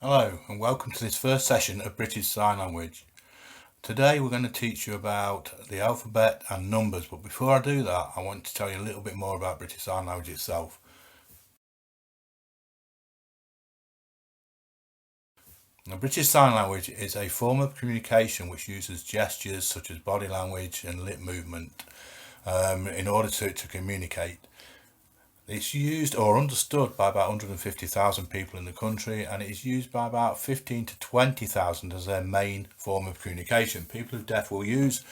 Hello and welcome to this first session of British Sign Language. Today we're going to teach you about the alphabet and numbers, but before I do that I want to tell you a little bit more about British Sign Language itself. Now, British Sign Language is a form of communication which uses gestures such as body language and lip movement in order to communicate. It's used or understood by about 150,000 people in the country, and it is used by about 15 to 20,000 as their main form of communication. People who are deaf will use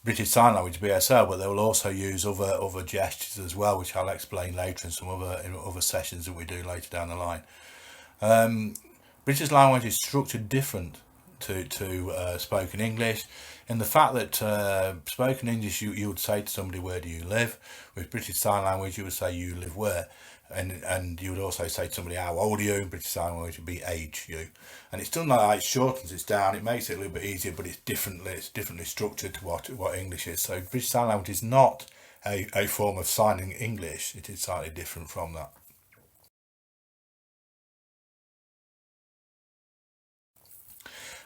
British Sign Language, BSL, but they will also use other gestures as well, which I'll explain later in some other sessions that we do later down the line. British language is structured different to spoken English, in the fact that spoken English you would say to somebody, where do you live? With British Sign Language you would say, you live where? And you would also say to somebody, how old are you? In British Sign Language would be age you. And it's done like that. It shortens it down, it makes it a little bit easier, but it's differently structured to what English is. So British Sign Language is not a form of signing English, it is slightly different from that.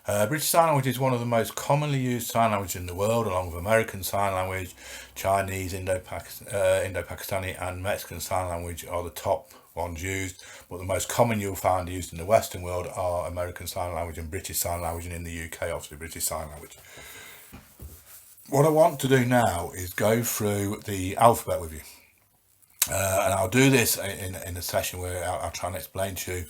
British Sign Language is one of the most commonly used sign languages in the world, along with American Sign Language, Chinese, Indo-Pakistani and Mexican Sign Language are the top ones used, but the most common you'll find used in the Western world are American Sign Language and British Sign Language, and in the UK obviously British Sign Language. What I want to do now is go through the alphabet with you. And I'll do this in a session where I'll try and explain to you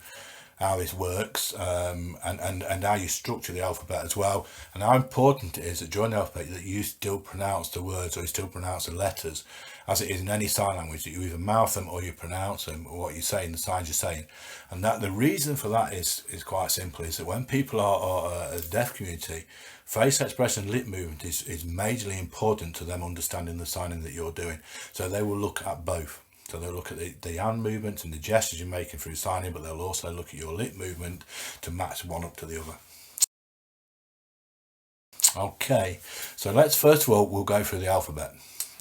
how this works, and how you structure the alphabet as well, and how important it is that during the alphabet that you still pronounce the words, or you still pronounce the letters, as it is in any sign language, that you either mouth them or you pronounce them, or what you're saying, the signs you're saying. And that the reason for that is quite simple, is that when people are a deaf community, face expression, lip movement is majorly important to them understanding the signing that you're doing. So they will look at both. So they'll look at the hand movements and the gestures you're making through signing, but they'll also look at your lip movement to match one up to the other. Okay, so let's first of all, we'll go through the alphabet.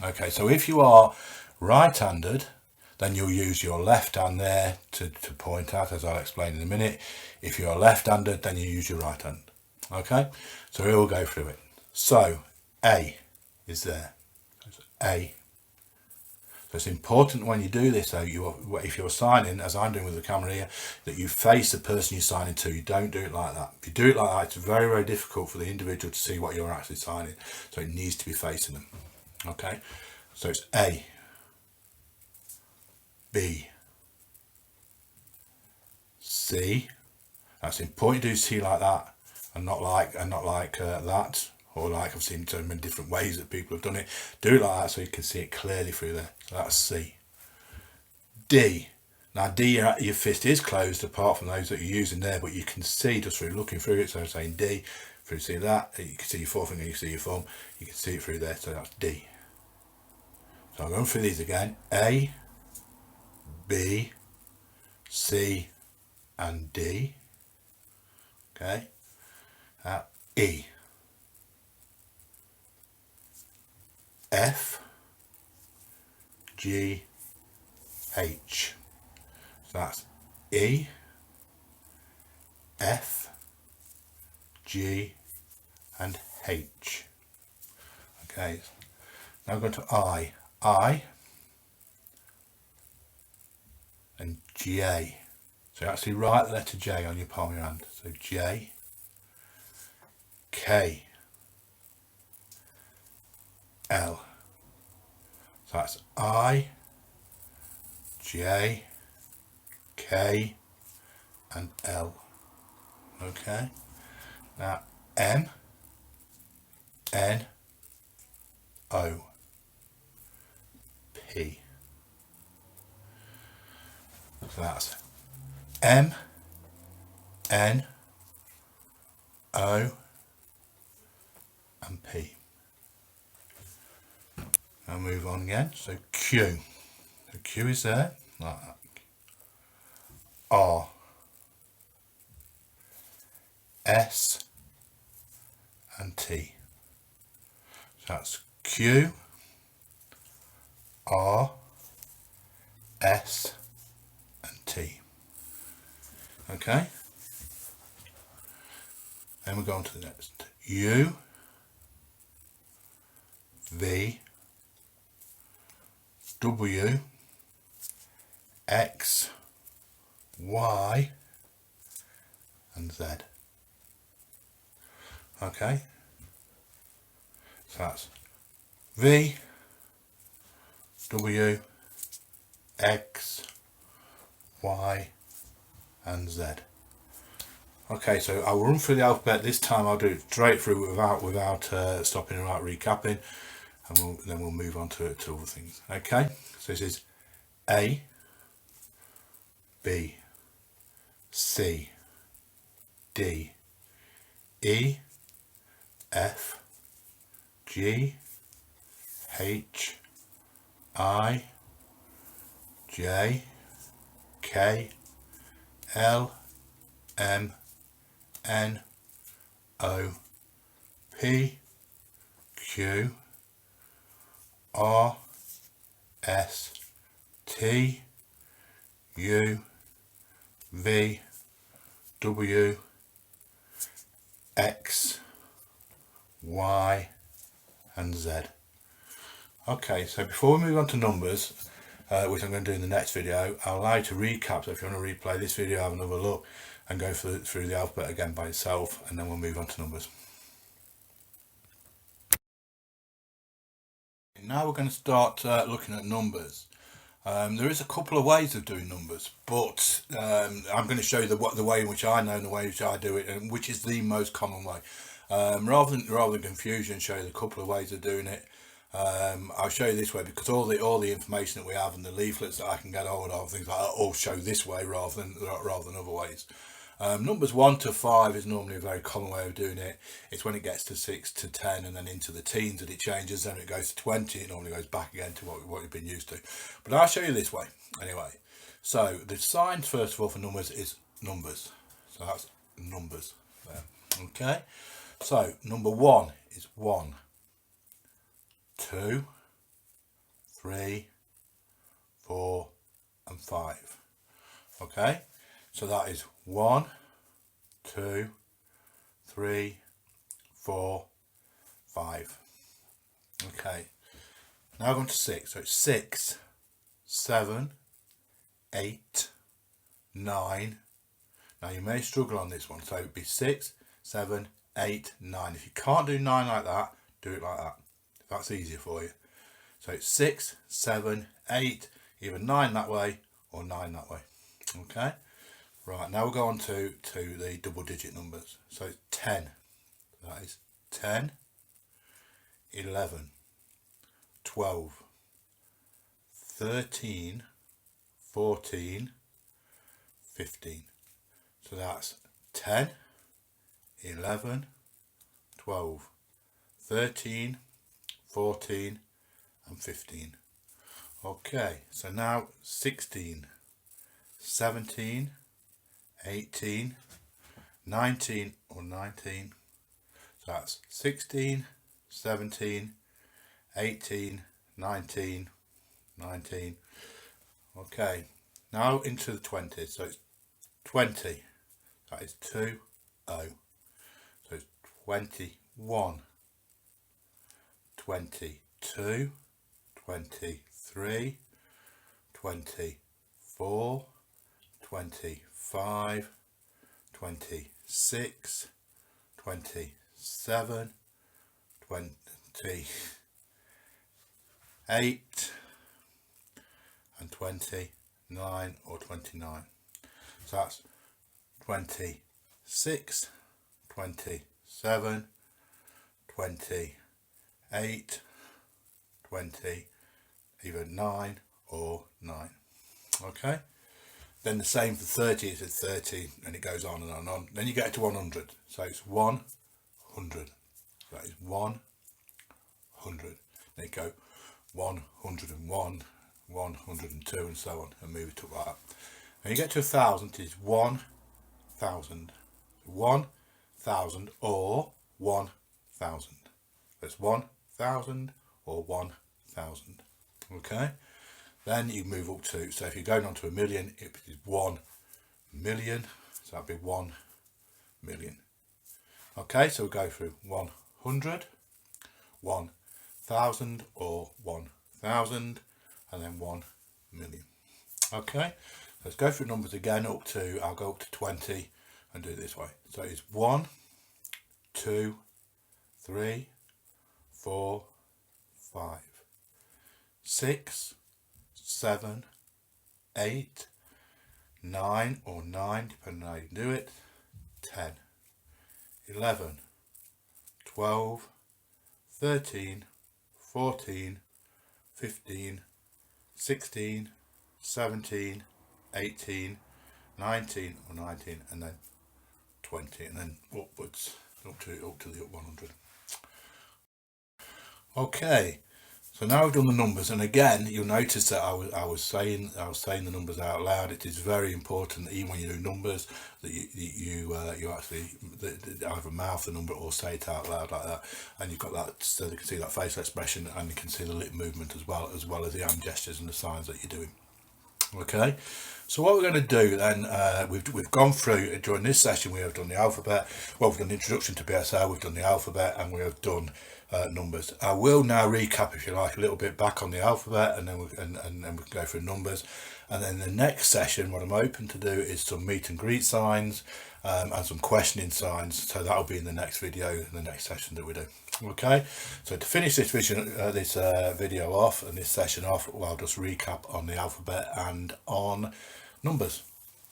Okay, so if you are right-handed, then you'll use your left hand there to point out, as I'll explain in a minute. If you're left-handed, then you use your right hand. Okay, so we'll go through it. So A is there. A. So it's important when you do this, though, if you're signing, as I'm doing with the camera here, that you face the person you're signing to. You don't do it like that. If you do it like that, it's very, very difficult for the individual to see what you're actually signing. So it needs to be facing them. Okay, so it's A, B, C. That's important to do C like that, and not like that, or like I've seen so many different ways that people have done it. Do it like that so you can see it clearly through there. So that's C. D. Now D, your fist is closed apart from those that you're using there, but you can see just through looking through it. So I'm saying D, through see that, you can see your forefinger, you can see your thumb, you can see it through there, so that's D. So I'm going through these again. A, B, C and D. Okay. E, F, G, H. So that's E, F, G and H. Okay, now we're going to I and J. So actually write the letter J on your palm of your hand. So J, K, L. So that's I, J, K and L. Okay, now M, N, O, P. So that's M, N, O and P. Now move on again. So Q. So Q is there, like that. R, S and T. So that's Q, R, S and T. Okay, Then we go on to the next. U, V, W, X, Y, and Z. Okay, so that's V, W, X, Y, and Z. Okay, so I'll run through the alphabet. This time I'll do it straight through without stopping or without recapping, and then we'll move on to other things. Okay, so this is A, B, C, D, E, F, G, H, I, J, K, L, M, N, O, P, Q, R, S, T, U, V, W, X, Y, and Z. Okay, so before we move on to numbers, which I'm going to do in the next video, I'll allow you to recap. So if you want to replay this video, have another look and go through the alphabet again by itself, and then we'll move on to numbers. Now we're going to start looking at numbers. There is a couple of ways of doing numbers, but I'm going to show you the way in which I know and the way in which I do it, and which is the most common way. Rather than confusion, show you a couple of ways of doing it. I'll show you this way because all the information that we have and the leaflets that I can get hold of, things like that, all show this way rather than other ways. Numbers 1 to 5 is normally a very common way of doing it. It's when it gets to 6 to 10 and then into the teens that it changes. Then it goes to 20. It normally goes back again to what you've been used to. But I'll show you this way anyway. So the sign first of all for numbers is numbers. So that's numbers there. Okay. So number 1 is 1, 2, 3, 4, and 5. Okay. So that is 1, 2, 3, 4, 5. Okay. Now going to 6. So it's 6, 7, 8, 9. Now you may struggle on this one. So it would be 6, 7, 8, 9. If you can't do 9 like that, do it like that. If that's easier for you. So it's 6, 7, 8, either 9 that way or 9 that way. Okay. Right, now we'll go on to the double digit numbers. So it's 10. That is 10, 11, 12, 13, 14, 15. So that's 10, 11, 12, 13, 14, and 15. Okay, so now 16, 17, 18, 19 or 19. So that's 16, 17, 18, 19, 19. Okay, now into the 20s. So it's 20. That is 2, 0. So it's 21, 22, 23, 24, 25, 26, 27, 28, and 29 or 29. So that's 26, 27, 28, 20, either 9 or 9. Okay. Then the same for 30, it's at 30 and it goes on and on and on. Then you get to 100. So it's 100. That is 100. Then you go 101, 102 and so on and move it up like that. When you get to 1,000, it's 1,000. 1,000 or 1,000. That's 1,000 or 1,000. Okay. Then you move up to, so if you're going on to 1,000,000, it is 1 million. So that'd be 1 million. Okay, so we go through 100, 1000 or 1000, and then 1 million. Okay, let's go through numbers again I'll go up to 20 and do it this way. So it's 1, 2, 3, 4, 5, 6, 7, 8, 9 or 9, depending on how you do it, 10, 11, 12, 13, 14, 15, 16, 17, 18, 19 or 19, and then 20, and then upwards up to the 100. Okay, so now we've done the numbers, and again you'll notice that I was saying the numbers out loud. It is very important that even when you do numbers that you actually either mouth the number or say it out loud like that, and you've got that so they can see that facial expression, and you can see the lip movement as well as the hand gestures and the signs that you're doing. Okay, so what we're going to do then, we've gone through during this session. We have done the alphabet. Well, we've done the introduction to BSL, we've done the alphabet, and we have done numbers. I will now recap, if you like, a little bit back on the alphabet, and then we can go through numbers. And then the next session, what I'm hoping to do is some meet and greet signs and some questioning signs. So that'll be in the next video, the next session that we do. Okay, so to finish this video off and this session off, well, I'll just recap on the alphabet and on numbers.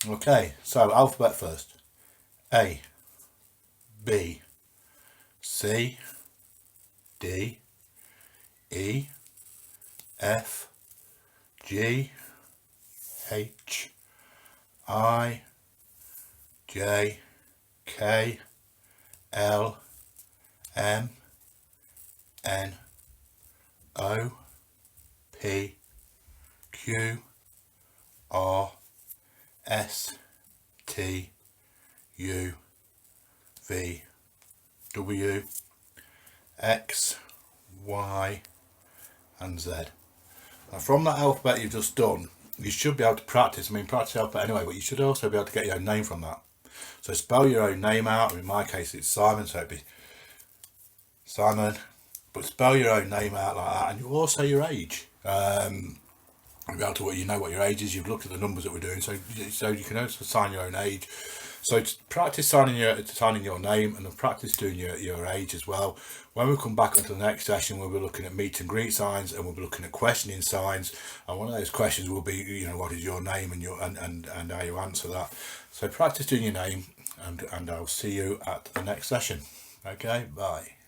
Okay, so alphabet first. A, B, C, D, E, F, G, H, I, J, K, L, M, N, O, P, Q, R, S, T, U, V, W, X, Y, and Z. Now from that alphabet you've just done, you should be able to practice the alphabet anyway, but you should also be able to get your own name from that. So spell your own name out. In my case it's Simon, so it'd be Simon, but spell your own name out like that, and you also your age. You'll be able to, you know what your age is. You've looked at the numbers that we're doing, so you can also sign your own age. So practice signing your name, and then practice doing your age as well. When we come back onto the next session, we'll be looking at meet and greet signs, and we'll be looking at questioning signs. And one of those questions will be, what is your name, and how you answer that. So practice doing your name, and I'll see you at the next session. Okay, bye.